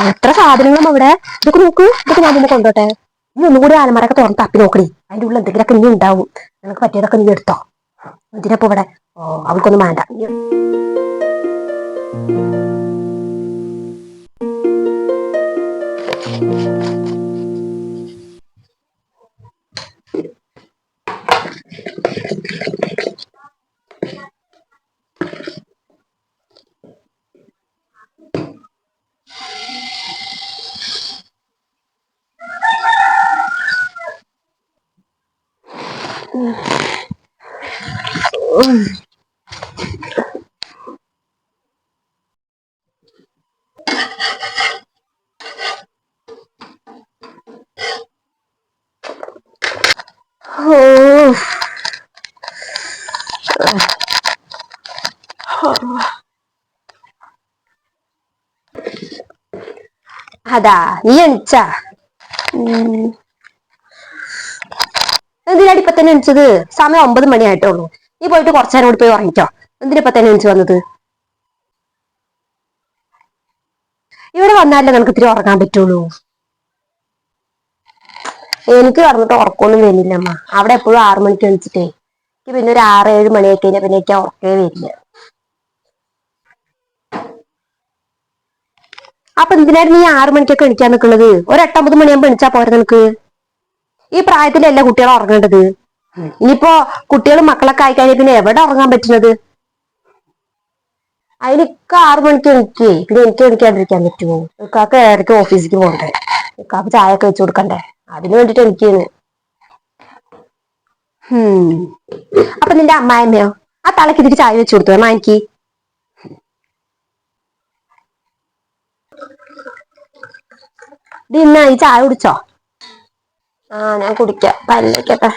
എത്ര സാധനങ്ങളും അവിടെ. ഇതൊക്കെ നോക്ക്, ഇതൊക്കെ ഞാൻ മുമ്പ് കൊണ്ടോട്ടെ. നീ ഒന്നുകൂടി ആലമാരൊക്കെ തുറന്ന് തപ്പി നോക്കടി. അതിന്റെ ഉള്ളിൽ എന്തെങ്കിലുമൊക്കെ ഇനി ഉണ്ടാവും. നിനക്ക് പറ്റിയതൊക്കെ നീ എടുത്തോ. ഇതിനപ്പോ ഇവിടെ അവൾക്കൊന്നും വേണ്ട. അതാ നീ എണിച്ചാ? എന്തിനാടി ഇപ്പൊ തന്നെ എണിച്ചത്? സമയം 9 മണിയായിട്ടുള്ളൂ. നീ പോയിട്ട് കുറച്ചേരം കൂടി പോയി ഉറങ്ങിക്കോ. എന്തിനാ തന്നെ എണിച്ചു വന്നത്? ഇവിടെ വന്നാലേ നമുക്ക് ഇത്തിരി ഉറങ്ങാൻ പറ്റുള്ളൂ. എനിക്ക് പറഞ്ഞിട്ട് ഉറക്കമൊന്നും വരുന്നില്ലമ്മ. അവിടെ എപ്പോഴും 6 മണിക്ക് എണിച്ചിട്ടേ എനിക്ക് പിന്നെ ഒരു 6-7 മണിയായി കഴിഞ്ഞാൽ പിന്നെ എനിക്ക് ഉറക്കേ വരില്ല. അപ്പൊ എന്തിനായിരുന്നു നീ 6 മണിക്കൊക്കെ എണിക്കാൻ നിൽക്കുന്നത്? ഒരു 8-9 മണിയാകുമ്പോ എണിച്ചാ പോരെ നിനക്ക്? ഈ പ്രായത്തിലല്ല കുട്ടികൾ ഉറങ്ങേണ്ടത്. ഇനിയിപ്പോ കുട്ടികളും മക്കളൊക്കെ ആയിക്കഴിഞ്ഞാൽ പിന്നെ എവിടെ ഉറങ്ങാൻ പറ്റുന്നത്? അതിനൊക്കെ 6 മണിക്ക് എണിക്കേ. പിന്നെ എനിക്ക് എണിക്കാണ്ടിരിക്കാൻ പറ്റുമോ? ഇക്കാക്ക് ഇടയ്ക്ക് ഓഫീസിലേക്ക് പോകണ്ടേ, ഇക്കാക്ക് ചായ ഒക്കെ വെച്ച് കൊടുക്കണ്ടേ, അതിന് വേണ്ടിട്ട് എനിക്കാണ്. അപ്പൊ നിന്റെ അമ്മായിമ്മയോ? ആ തലക്ക് ഇതിക്ക് ചായ വെച്ച് കൊടുത്തു എന്നാ എനിക്ക്. ഇന്നാ ഈ ചായ കുടിച്ചോ? ഞാൻ കുടിക്കാം. പല്ലേക്കട്ടെ.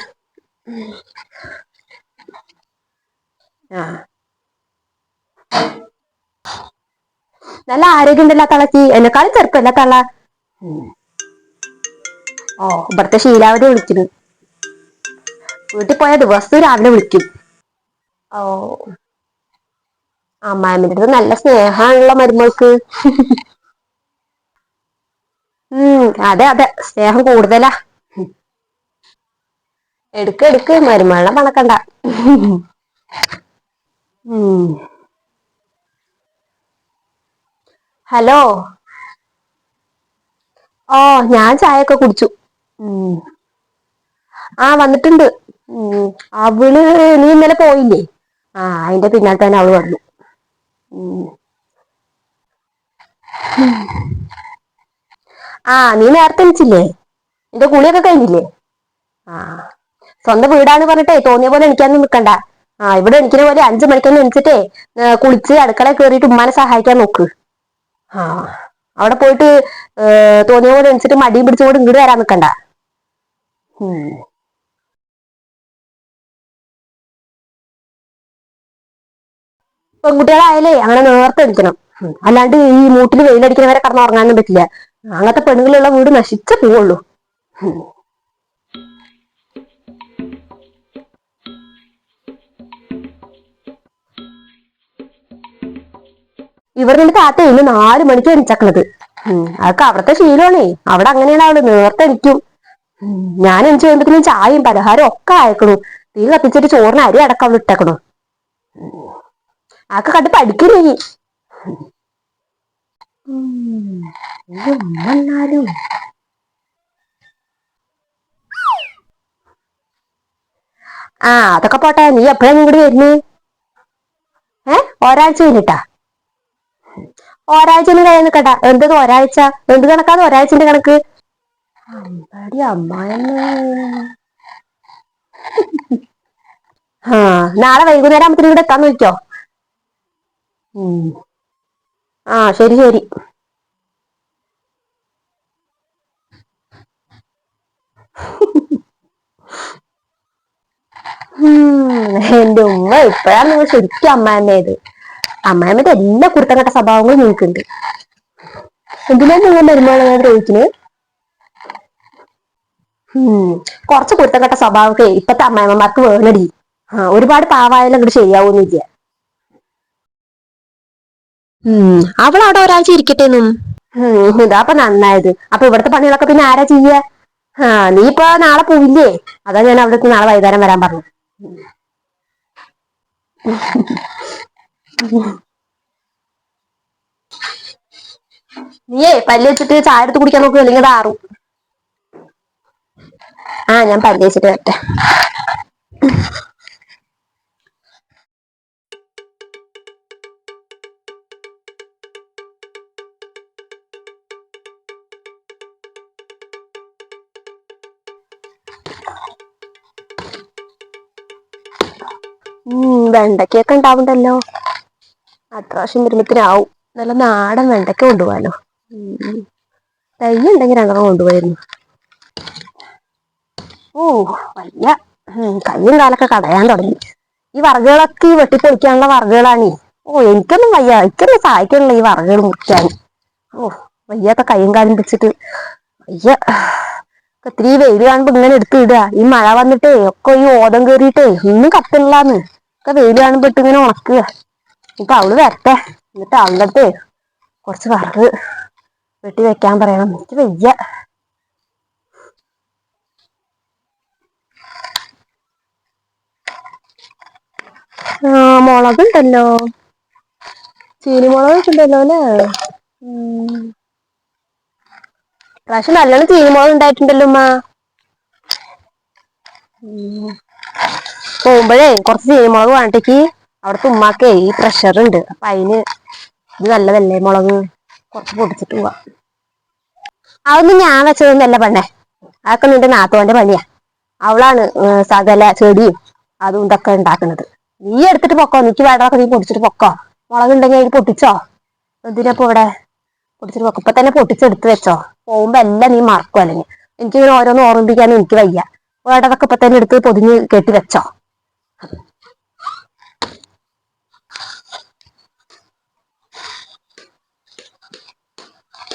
നല്ല ആരോഗ്യം ഉണ്ടല്ലോ തളക്ക്. എന്നെക്കാളും ചെറുപ്പല്ല തള്ള. ഇവിടുത്തെ ശീലാവതി വിളിക്കുന്നു. വീട്ടിൽ പോയ ദിവസം രാവിലെ വിളിക്കും. അമ്മായിമ്മന്റെ അടുത്ത് നല്ല സ്നേഹമാണല്ലോ മരുമോൾക്ക്. അതെ അതെ, സ്നേഹം കൂടുതലാ. എടുക്ക് മരുമകളെ മണക്കണ്ട. ഹലോ. ഞാൻ ചായയൊക്കെ കുടിച്ചു. വന്നിട്ടുണ്ട്. അവള് നീ ഇന്നലെ പോയില്ലേ? അതിന്റെ പിന്നാലെ തന്നെ അവള് വന്നു. നീ നേരത്തെ എണിച്ചില്ലേ? നിന്റെ കുളിയൊക്കെ കഴിഞ്ഞില്ലേ? സ്വന്തം വീടാന്ന് പറഞ്ഞിട്ടേ തോന്നിയ പോലെ എണിക്കാനൊന്നും നിൽക്കണ്ട. ഇവിടെ എണിക്കുന്ന പോലെ 5 മണിക്കൊന്നും എണിച്ചിട്ടേ കുളിച്ച് അടുക്കള കയറിയിട്ട് ഉമ്മാനെ സഹായിക്കാൻ നോക്ക്. അവിടെ പോയിട്ട് തോന്നിയ പോലെ എണിച്ചിട്ട് മടിയും പിടിച്ചുകൊണ്ട് ഇങ്ങോട്ട് വരാൻ നിൽക്കണ്ട. പെൺകുട്ടികളായാലേ അങ്ങനെ നേരത്തെ എണിക്കണം. അല്ലാണ്ട് ഈ മൂട്ടിൽ വെയിലടിക്കുന്നവരെ കടന്ന് ഉറങ്ങാനൊന്നും പറ്റില്ല. അങ്ങനത്തെ പെണ്ണുങ്ങളുള്ള വീട് നശിച്ചേ പോവുള്ളൂ. ഇവരുടെ താത്ത ഇന്ന് 4 മണിക്ക് എണിച്ചേക്കണത്. അതൊക്കെ അവിടുത്തെ ശീലമാണേ. അവിടെ അങ്ങനെയാണ് അവള് നേരത്തെ എണിക്കും. ഞാൻ എണിച്ച് കഴിയുമ്പോഴത്തേനും ചായയും പലഹാരവും ഒക്കെ അയക്കണു. തീ കത്തിച്ചിട്ട് ചോറിന് അരി അടക്കം അവള് ഇട്ടേക്കണു. അതൊക്കെ കണ്ട് പഠിക്കുന്നേ. എന്നാലും അതൊക്കെ പോട്ടെ. നീ എപ്പോഴാ ഇങ്ങോട്ട് വരുന്നേ? ഒരാഴ്ച കഴിഞ്ഞിട്ടാ? ഒരാഴ്ച ഒന്നും കഴിയാൻ നിൽക്കണ്ട. എന്ത് ഒരാഴ്ച? എന്ത് കണക്കാണ് ഒരാഴ്ചന്റെ കണക്ക്? അമ്മായിമ്മ. നാളെ വൈകുന്നേരം ആകുമ്പത്തിന് ഇവിടെ എത്താൻ നോക്കിക്കോ. ശരി ശരി. എന്റെ ഉമ്മ ഇപ്പഴാണ് നിങ്ങൾ ശരിക്കും അമ്മായിമ്മയത്. അമ്മായിമ്മന്റെ എല്ലാ കുരുത്തം സ്വഭാവങ്ങളും നിങ്ങൾക്കുണ്ട്. എന്തിനാ നിങ്ങൾ മരുമകളെ ദ്രോഹിക്കുന്നത്? കുറച്ച് കുരുത്തം സ്വഭാവമൊക്കെ ഇപ്പത്തെ അമ്മായിമ്മമാർക്ക് വേണടി. ഒരുപാട് പാവായാലും അങ്ങോട്ട് ശരിയാവൊന്നുമില്ല. അവൾ അവിടെ ഒരാഴ്ച ഇരിക്കട്ടെന്നും. ഇതാപ്പൊ നന്നായത്. അപ്പൊ ഇവിടുത്തെ പണികളൊക്കെ പിന്നെ ആരാ ചെയ്യ? നീ ഇപ്പ നാളെ പോവില്ലേ? അതാ ഞാൻ അവിടേക്ക് നാളെ വൈകുന്നേരം വരാൻ പറഞ്ഞു. നീയേ പല്ല് വെച്ചിട്ട് ചായ എടുത്ത് കുടിക്കാൻ നോക്ക്, അല്ലെങ്കിൽ അത് ആറും. ഞാൻ പല്ല് വെച്ചിട്ട് വരട്ടെ. വെണ്ടക്കൊക്കെ ഉണ്ടാവണ്ടല്ലോ. അത്യാവശ്യം വരുമ്പത്തിനാവും. നല്ല നാടൻ വെണ്ടക്ക കൊണ്ടുപോവാലോ. തൈ ഉണ്ടെങ്കിൽ 2 കൊണ്ടുപോയിരുന്നു. വയ്യ. കയ്യും കാലൊക്കെ കടയാൻ തുടങ്ങി. ഈ വറകുകളൊക്കെ ഈ വെട്ടിപ്പൊളിക്കാനുള്ള വറകുകളാണേ. എനിക്കൊന്നും വയ്യ. എനിക്കൊന്നും സഹായിക്കാനില്ല ഈ വറകുകൾ മുറിക്കാൻ. വയ്യാത്ത കയ്യും കാലും പിടിച്ചിട്ട് വയ്യ. ഇത്തിരി വെയില് കാണുമ്പോ ഇങ്ങനെ എടുത്ത് ഇടുക. ഈ മഴ വന്നിട്ടേ ഒക്കെ ഈ ഓതം കേറിയിട്ടേ ഒന്നും കത്തണില്ലാന്ന്. ഒക്കെ വെയില് കാണുമ്പോ ഇട്ട് ഇങ്ങനെ ഉണക്കുക. ഇപ്പൊ അവള് വരട്ടെ. എന്നിട്ട് അവളുടെ അടുത്ത് കുറച്ച് വറക് വെട്ടി വെക്കാൻ പറയണം. എനിക്ക് വയ്യ. മുളകുണ്ടല്ലോ. ചീനി മുളകൊക്കെ ഉണ്ടല്ലോ അല്ലേ? ഇപ്രാവശ്യം നല്ലോണം ചീനി മുളക് ഉണ്ടായിട്ടുണ്ടല്ലോ ഉമ്മ. പോകുമ്പോഴേ കുറച്ച് ചീനി മുളക് വേണ്ടേക്ക്. അവിടുത്തെ ഉമ്മാക്കേ ഈ പ്രഷറുണ്ട്. അപ്പൊ അതിന് ഇത് നല്ലതല്ലേ മുളക്. കുറച്ച് പൊടിച്ചിട്ട് പോവാ. അതൊന്നും ഞാൻ വെച്ചതൊന്നല്ല പെണ്ണെ. അതൊക്കെ നിന്റെ നാത്തോന്റെ പണിയാ. അവളാണ് സകല ചെടിയും അതും ഇതൊക്കെ ഉണ്ടാക്കുന്നത്. നീ എടുത്തിട്ട് പൊക്കോ. നീക്ക് വേണ്ടതൊക്കെ നീ പൊടിച്ചിട്ട് പൊക്കോ. മുളകുണ്ടെങ്കിൽ അതിൽ പൊട്ടിച്ചോ. എന്തിനാപ്പോ ഇവിടെ പൊടിച്ചിട്ട് പൊക്കോ. ഇപ്പൊ തന്നെ പൊട്ടിച്ചെടുത്ത് വെച്ചോ. പോകുമ്പോ എല്ലാം നീ മറക്കും. അല്ലെങ്കിൽ എനിക്കിങ്ങനെ ഓരോന്ന് ഓർമ്മിപ്പിക്കാനും എനിക്ക് വയ്യ. വേണ്ടതൊക്കെ ഇപ്പൊ തന്നെ എടുത്ത് പൊതിഞ്ഞ് കെട്ടി വെച്ചോ.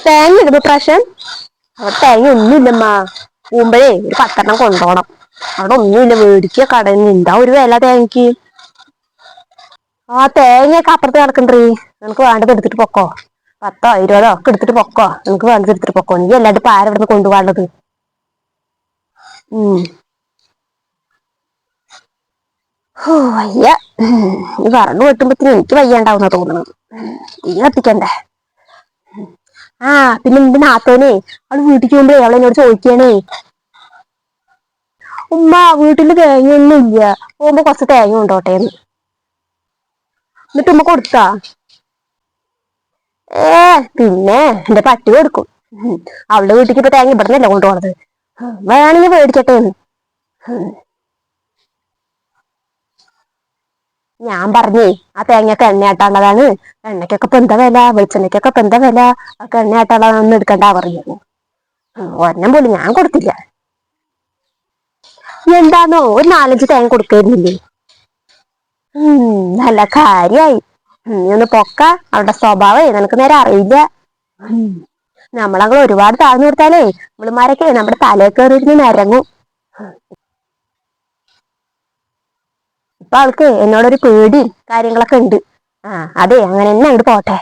തേങ്ങ ഇടുമ്പോ പ്രാവശ്യം അവിടെ തേങ്ങ ഒന്നുമില്ലമ്മ. പോകുമ്പോഴേ ഒരു 10 കൊണ്ടോണം. അവിടെ ഒന്നുമില്ല. മേടിക്കുക കടന്ന്. എന്താ ഒരു വില തേങ്ങക്ക്. തേങ്ങയൊക്കെ അപ്പുറത്ത് കിടക്കണ്ടീ. നിനക്ക് വേണ്ടത് എടുത്തിട്ട് പൊക്കോ. 10 20 ഒക്കെ എടുത്തിട്ട് പൊക്കോ. നിനക്ക് വേണ്ടത് എടുത്തിട്ട് പൊക്കോ. നീ അല്ലാണ്ട് ഇപ്പൊ ആരാ ഇവിടുന്ന് കൊണ്ടുപോകാനുള്ളത്? വയ്യ. ഈ വിറക് വെട്ടുമ്പത്തിന് എനിക്ക് വയ്യാണ്ടാവുന്ന തോന്നുന്നത്. തീ കത്തിക്കണ്ടേ. പിന്നെ എന്റെ നാത്തോനെ അവള് വീട്ടിക്ക് പോകുമ്പോഴേ അവള് എന്നോട് ചോദിക്കണേ, ഉമ്മ വീട്ടില് തേങ്ങയൊന്നും ഇല്ല, പോകുമ്പോ കുറച്ച് തേങ്ങ കൊണ്ടോട്ടേന്ന്. എന്നിട്ട് ഉമ്മ കൊടുത്താ? പിന്നെ എന്റെ പട്ടി കൊടുക്കും. അവളുടെ വീട്ടിക്ക് ഇപ്പൊ തേങ്ങ ഇവിടുന്നല്ലേ കൊണ്ടുപോണത്. വേണമെങ്കിൽ മേടിക്കട്ടേന്ന്. ഞാൻ പറഞ്ഞേ ആ തേങ്ങയൊക്കെ എണ്ണയാട്ടാനുള്ളതാണ്. എണ്ണയ്ക്കൊക്കെ ഇപ്പൊ എന്താ വില. വെളിച്ചെണ്ണയ്ക്കൊക്കെ ഇപ്പൊ എന്താ വില. അതൊക്കെ എണ്ണയാട്ടാനുള്ളതൊന്നും എടുക്കണ്ടാ പറയുന്നു. ഒരെണ്ണം പോലും ഞാൻ കൊടുത്തില്ല. എന്താന്നോ ഒരു 4-5 തേങ്ങ കൊടുക്കായിരുന്നില്ലേ. നല്ല കാര്യായി. നീ ഒന്ന് പൊക്ക. അവളുടെ സ്വഭാവേ നിനക്ക് നേരെ അറിയില്ല. നമ്മളങ്ങൾ ഒരുപാട് താഴ്ന്നു കൊടുത്താലേ ഇവളുമാരൊക്കെ നമ്മുടെ തലേ കയറിയിരുന്ന് നിരങ്ങും. ഇപ്പൊ അവൾക്ക് എന്നോടൊരു പേടിയും കാര്യങ്ങളൊക്കെ ഉണ്ട്. അതെ അങ്ങനെ തന്നെ അങ്ങോട്ട് പോട്ടെ.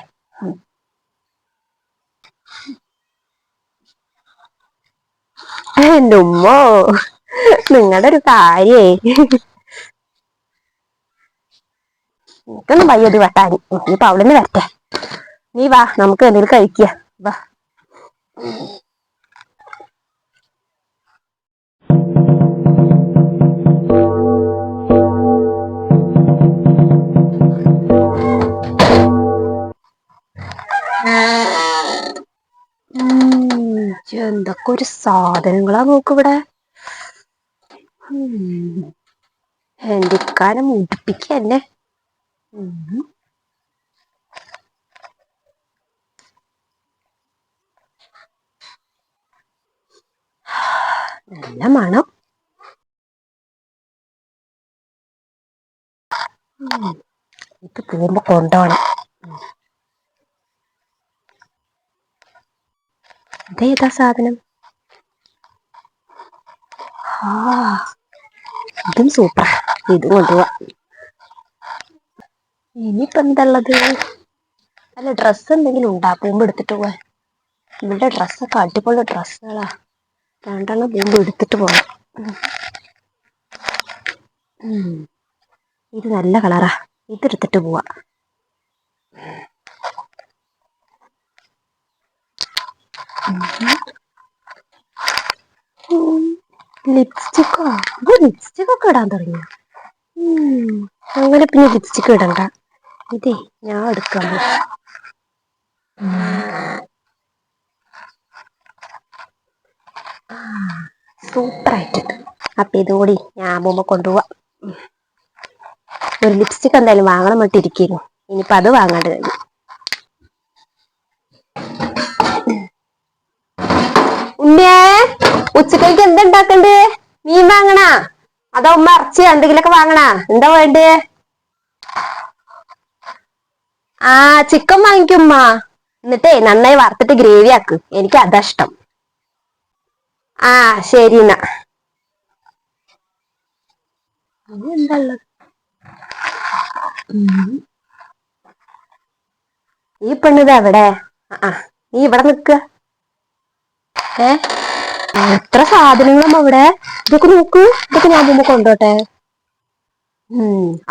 എന്റെ ഉമ്മോ, നിങ്ങളുടെ ഒരു കാര്യേ. എനിക്കൊന്നും വയ്യത് വെട്ടാൻ. ഇനിയിപ്പൊ അവളെന്നെ വരട്ടെ. നീ വാ, നമുക്ക് എന്തെങ്കിലും കഴിക്കുക. വാ. എന്തൊക്കെ ഒരു സാധനങ്ങളാ നോക്കിവിടെ. എന്റെ ഇക്കാനെ മുടിപ്പിക്കന്നെ. നല്ല മണം. ഇത് പോകുമ്പോ കൊണ്ടോണം. ഇതേതാ സാധനം? ഇതും സൂപ്പർ. ഇത് കൊണ്ടുപോവാ. ഇനിയിപ്പോ എന്താ ഉള്ളത്? അല്ല ഡ്രസ്സ് എന്തെങ്കിലും ഉണ്ടാ പോകുമ്പോ എടുത്തിട്ട് പോവാൻ. ഇവിടെ ഡ്രസ്സൊക്കെ അടിപൊളി ഡ്രസ്സുകളാ. രണ്ടെണ്ണം പോകുമ്പോ എടുത്തിട്ട് പോകാം. ഇത് നല്ല കളറാ, ഇതെടുത്തിട്ട് പോവാ. ലിപ്സ്റ്റിക്കോ? ഇത് ലിപ്സ്റ്റിക്കൊക്കെ ഇടാൻ തുടങ്ങി. അങ്ങനെ പിന്നെ ലിപ്സ്റ്റിക് ഇടണ്ട. ഇതേ ഞാൻ എടുക്കാൻ സൂപ്പറായിട്ടുണ്ട്. അപ്പൊ ഇതുകൂടി ഞാൻ പോകുമ്പോ കൊണ്ടുപോവാ. ഒരു ലിപ്സ്റ്റിക് എന്തായാലും വാങ്ങണം എന്നിട്ടിരിക്കുന്നു. ഇനിയിപ്പൊ അത് വാങ്ങാണ്ട് കഴിഞ്ഞു. ഉണ്ണിയേ, ഉച്ചക്കേക്ക് എന്തുണ്ടാക്കണ്ടേ? മീൻ വാങ്ങണാ അതോ ഉമ്മ ഇറച്ചി എന്തെങ്കിലുമൊക്കെ വാങ്ങണാ? എന്താ വേണ്ടേ? ആ, ചിക്കൻ വാങ്ങിക്കുമ്മ. എന്നിട്ടേ നന്നായി വറുത്തിട്ട് ഗ്രേവി ആക്ക്. എനിക്ക് അതാ ഇഷ്ടം. ആ, ശരി എന്നാ. എന്താ ഈ പെണ്ണിത് എവിടെ? നീ ഇവിടെ നിക്ക. ഏ, എത്ര സാധനങ്ങളും അവിടെ. ഇതൊക്കെ നോക്ക്, ഇതൊക്കെ ഞാൻ മുമ്പ് കൊണ്ടോട്ടെ.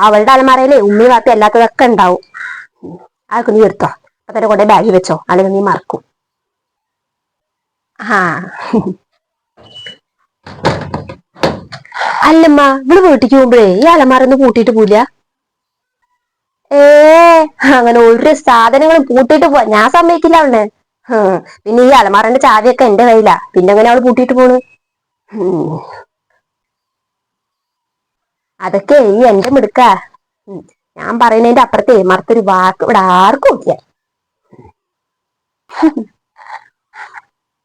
അവളുടെ അലമാരയിലേ ഉമ്മി വാപ്പി അല്ലാത്തതൊക്കെ ഉണ്ടാവും. അതൊക്കെ നീ എടുത്തോ. അപ്പൊ തന്നെ കൊണ്ടേ ബാഗിൽ വെച്ചോ, അല്ലെങ്കിൽ നീ മറക്കും. ആ, അല്ലമ്മ, ഇവള് വീട്ടിക്ക് പോകുമ്പോഴേ ഈ അലമാരൊന്നും പൂട്ടിയിട്ട് പോവില്ല. ഏ, അങ്ങനെ ഒരു സാധനങ്ങളും പൂട്ടിയിട്ട് പോവാ ഞാൻ സമ്മതിക്കില്ല അവളെ. പിന്നെ ഈ അലമാറന്റെ ചാവിയൊക്കെ എന്റെ കയ്യിലാ. പിന്നെ എങ്ങനെ അവള് പൂട്ടിയിട്ട് പോണ്? അതൊക്കെ ഈ എന്റെ മിടുക്കാ. ഞാൻ പറയുന്നതിന്റെ അപ്പുറത്തേ മറത്തൊരു വാക്ക് ഇവിടെ ആർക്കും ഇല്ല.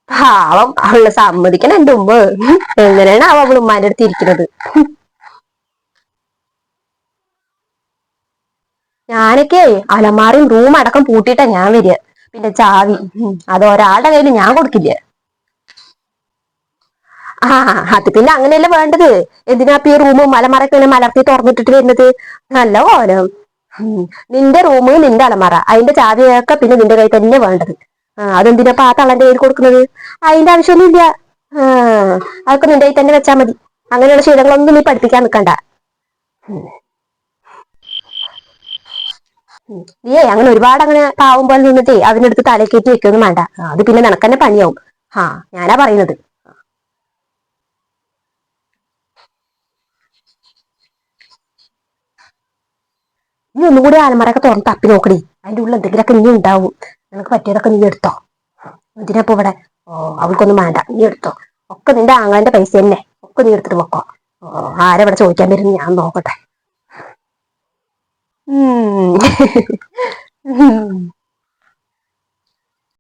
പാവം, അവള് സമ്മതിക്കണം എന്റെ ഉമ്മ. എങ്ങനെയാണ് അവള് ഉമ്മാന്റെ അടുത്ത് ഇരിക്കുന്നത്? ഞാനൊക്കെ അലമാറയും റൂം അടക്കം പൂട്ടിയിട്ടാ ഞാൻ വരിക. പിന്നെ ചാവി അത് ഒരാളുടെ കയ്യിൽ ഞാൻ കൊടുക്കില്ല. ആ, അത് പിന്നെ അങ്ങനെയല്ലേ വേണ്ടത്. എന്തിനാ ഈ റൂമും അലമാറൊക്കെ ഇങ്ങനെ മലർത്തി തുറന്നിട്ടിട്ട് വരുന്നത്? നല്ല പോലും. നിന്റെ റൂമ്, നിന്റെ അലമാറ, അതിന്റെ ചാവിയൊക്കെ പിന്നെ നിന്റെ കയ്യിൽ തന്നെ വേണ്ടത്. അതെന്തിനാ ആ തള്ളന്റെ കയ്യിൽ കൊടുക്കുന്നത്? അതിന്റെ ആവശ്യമൊന്നുമില്ല. അതൊക്കെ നിന്റെ കയ്യിൽ തന്നെ വെച്ചാ മതി. അങ്ങനെയുള്ള ശീലങ്ങളൊന്നും നീ പഠിപ്പിക്കാൻ നിൽക്കണ്ട. നീയേ അങ്ങനെ ഒരുപാട് അങ്ങനെ പാവം പോലെ നിന്നിട്ടേ അതിനടുത്ത് തലക്കേറ്റി വെക്കൊന്നും വേണ്ട. അത് പിന്നെ നിനക്കന്നെ പണിയാവും. ഞാനാ പറയുന്നത്. നീ ഒന്നും കൂടി ആലമറയൊക്കെ തുറന്ന് തപ്പി നോക്കടി. അതിന്റെ ഉള്ളിൽ എന്തെങ്കിലുമൊക്കെ നീ ഉണ്ടാവും. നിനക്ക് പറ്റിയതൊക്കെ നീ എടുത്തോ. എന്തിനാപ്പോ ഇവിടെ? അവൾക്കൊന്നും വേണ്ട, നീ എടുത്തോ. ഒക്കെ നിന്റെ ആങ്ങളന്റെ പൈസ തന്നെ. ഒക്കെ നീ എടുത്തിട്ട് വെക്കോ. ആരെവിടെ ചോദിക്കാൻ വരുന്നു ഞാൻ നോക്കട്ടെ.